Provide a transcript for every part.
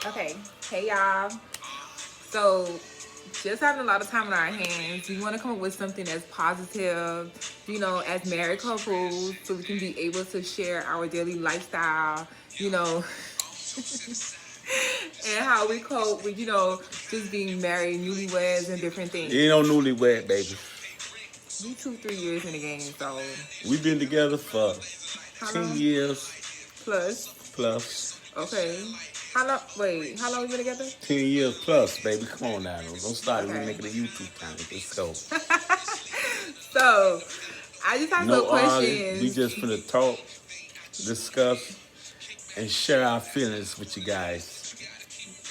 Okay, hey y'all. So, just having a lot of time on our hands, we want to come up with something that's positive, as married couples, so we can be able to share our daily lifestyle, you know, and how we cope with, just being married, newlyweds, and different You things. know, newlywed, baby. We 2, 3 years in the game, so We've been together for how 10 long? years Plus, plus. okay. How long? Wait, how long we been together? 10 years plus, baby. Come on now. Don't start it. We Okay. making a YouTube channel. Let's go. So, I just have some No arguing. We questions. just finna talk, discuss, and share our feelings with you guys.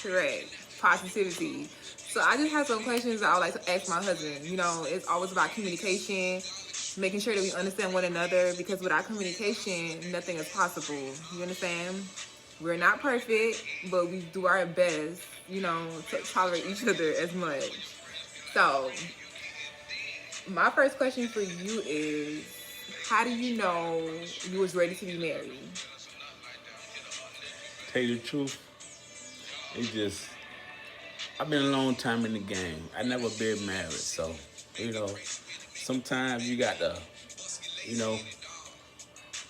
Correct. Positivity. So I just have some questions I would like to ask my husband. It's always about communication, making sure that we understand one another because without communication, nothing is possible. You understand? We're not perfect, but we do our best, to tolerate each other as much. So, my first question for you is, how do you know you was ready to be married? Tell you the truth, it just, I've been a long time in the game. I never been married, so, you know, sometimes you got to, you know,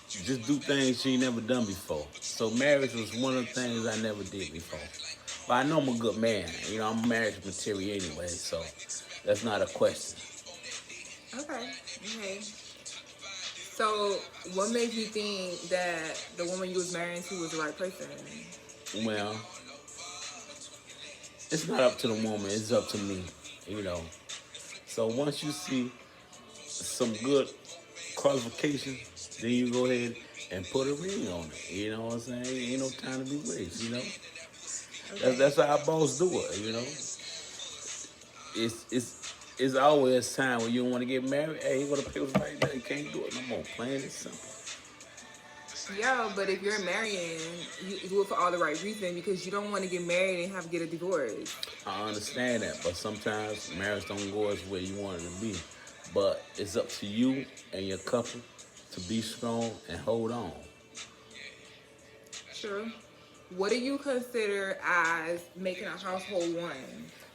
just do things you ain't never done before. So marriage was one of the things I never did before. But I know I'm a good man. I'm marriage material anyway, so that's not a question. Okay. Okay. So, what made you think that the woman you was marrying to was the right person? Well, it's not up to the woman, it's up to me, you know. So once you see some good qualification, then you go ahead and put a ring on it. You know what I'm saying? Ain't no time to be wasted, Okay. That's how our boss do it. It's always time when you don't want to get married. Hey, you go to papers right there. You can't do it no more. Plain and simple. Yeah, but if you're marrying, you do it for all the right reasons because you don't want to get married and have to get a divorce. I understand that, but sometimes marriage don't go as where you want it to be. But it's up to you and your couple to be strong and hold on. Sure. What do you consider as making a household one?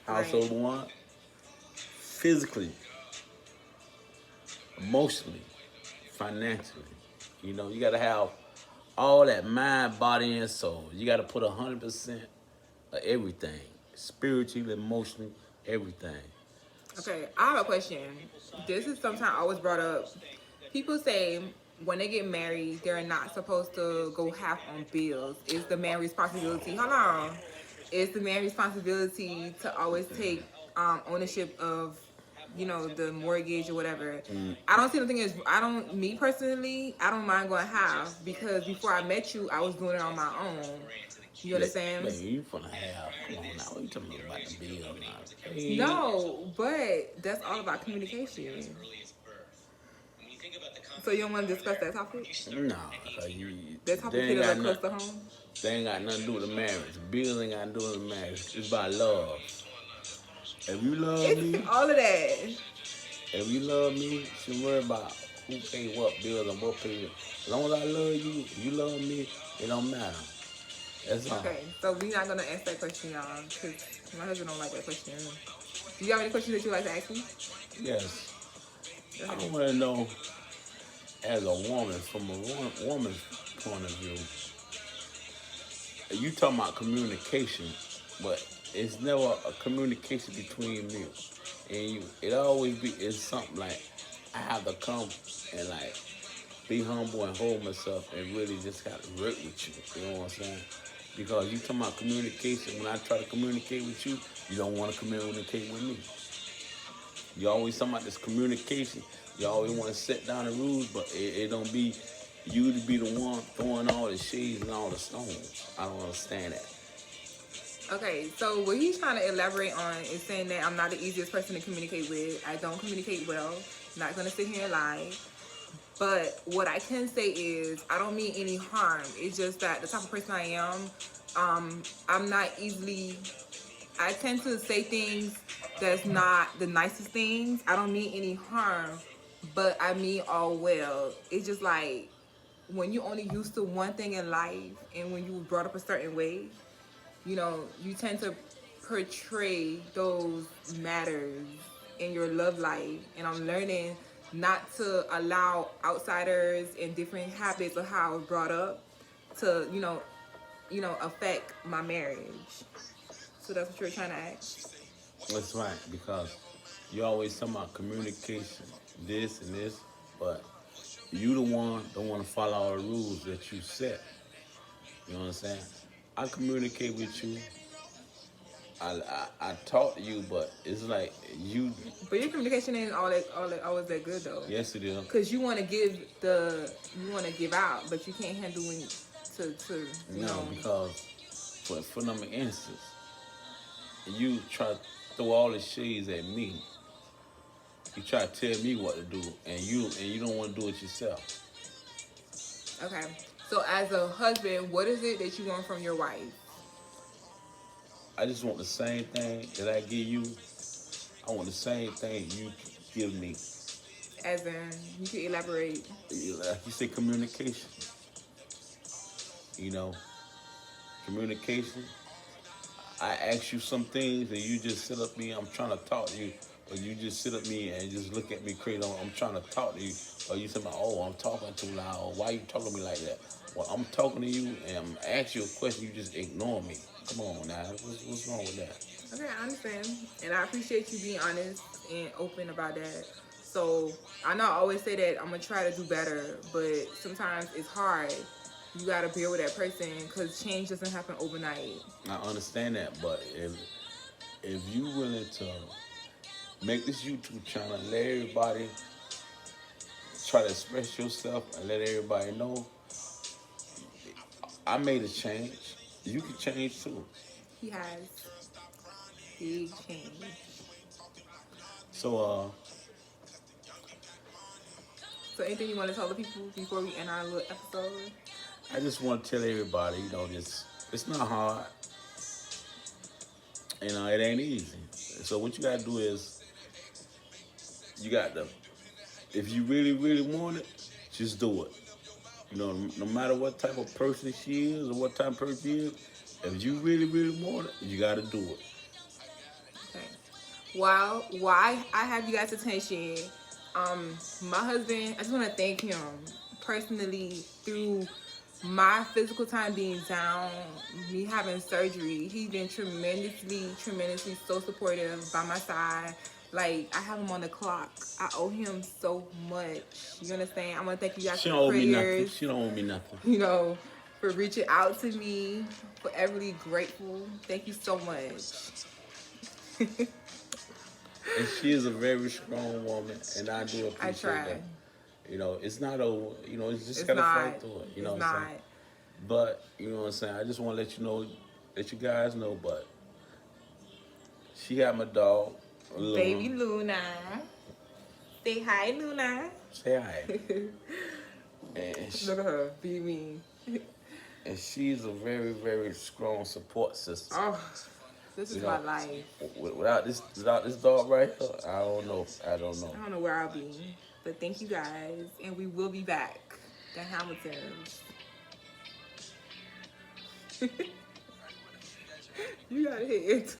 Household Like, one, physically, emotionally, financially. You got to have all that mind, body, and soul. You got to put 100% of everything, spiritually, emotionally, everything. okay, I have a question. This is sometimes always brought up. People say when they get married, they're not supposed to go half on bills. It's the man's responsibility. Hold on. It's the man's responsibility to always take ownership of, the mortgage or whatever. Mm, I don't see nothing as me personally, I don't mind going half because before I met you, I was doing it on my own. You man, understand? you finna have. Come on now, what you talking about the bill now? Hey, No, but that's all about communication. So you don't want to discuss that topic? nah, That topic they hit ain't a got little close nothing. to home. They ain't got nothing to do with the marriage. Bills ain't got to do with the marriage. It's about love. If you love It's me, all of that. you shouldn't worry about who pay what bills and what pay. As long as I love you, you love me, it don't matter. That's all. Okay, so we're not gonna ask that question, y'all, because my husband don't like that question. Do you have any questions that you like to ask me? Yes. Go I ahead. don't want to know, as a woman, from a woman's point of view, you talking about communication, but it's never a communication between me and you. It always be it's something like I have to come and like be humble and hold myself and really just got to work with you. You know what I'm saying? Because you talking about communication. When I try to communicate with you, you don't want to communicate with me. You always talking about this communication. You always want to set down the rules, but it don't be you to be the one throwing all the shades and all the stones. I don't understand that. Okay, so what he's trying to elaborate on is saying that I'm not the easiest person to communicate with. I don't communicate well. Not gonna sit here and lie. But what I can say is I don't mean any harm. It's just that the type of person I am, I'm not easily. I tend to say things that's not the nicest things. I don't mean any harm, but I mean all well. It's just like when you only used to one thing in life, and when you were brought up a certain way, you tend to portray those matters in your love life. And I'm learning not to allow outsiders and different habits of how I was brought up to, affect my marriage. So that's what you're trying to ask. That's right, because you always talking about communication, this and this, but you the one don't want to follow all the rules that you set. You know what I'm saying? I communicate with you. I talk to you, but it's like you. But your communication ain't all that always that good though. Yes, it is. Cause you want to give out, but you can't handle when to. No, because for number instance, you try to throw all the shades at me. You try to tell me what to do, and you don't want to do it yourself. Okay. So as a husband, what is it that you want from your wife? I just want the same thing that I give you. I want the same thing you give me. As in, you can elaborate. Like you say, communication. You know, communication. I ask you some things and you just sit up me. I'm trying to talk to you, but you just sit up me and just look at me crazy. I'm trying to talk to you, or you say, "Oh, I'm talking too loud. Why you talking to me like that?" Well, I'm talking to you and I'm asking you a question. You just ignore me. Come on now, what's wrong with that? Okay, I understand, and I appreciate you being honest and open about that. So I know I always say that I'm gonna try to do better, but sometimes it's hard. You gotta bear with that person because change doesn't happen overnight. I understand that, but if you willing to make this YouTube channel, let everybody try to express yourself and let everybody know I made a change. You can change too. He has big change. So So anything you want to tell the people before we end our little episode? I just want to tell everybody, this it's not hard. It ain't easy. So what you gotta do is you got to, if you really, really want it, just do it. No matter what type of person she is or what type of person she is, if you really, really want it, you got to do it. Okay. While why I have you guys' attention, my husband, I just want to thank him personally through my physical time being down, me having surgery. He's been tremendously so supportive by my side. Like, I have him on the clock. I owe him so much. You understand? I want to thank you guys She for don't the owe me nothing. prayers. She don't owe me nothing. For reaching out to me. Foreverly grateful. Thank you so much. And she is a very strong woman, and I do I appreciate try. that. It's not over. It's just It's gotta not. fight through it. You know It's what I'm not. saying? But you know what I'm saying. I just want to let you know, let you guys know. But she had my dog, Luna. Baby Luna. Say hi, Luna. Say hi. And Look at her. Be mean. and she's a very, very strong support system. Oh, this is my life. Without this dog right here, I don't know. I don't know where I'll be. But thank you guys. And we will be back. The Hamiltons. You gotta hit it.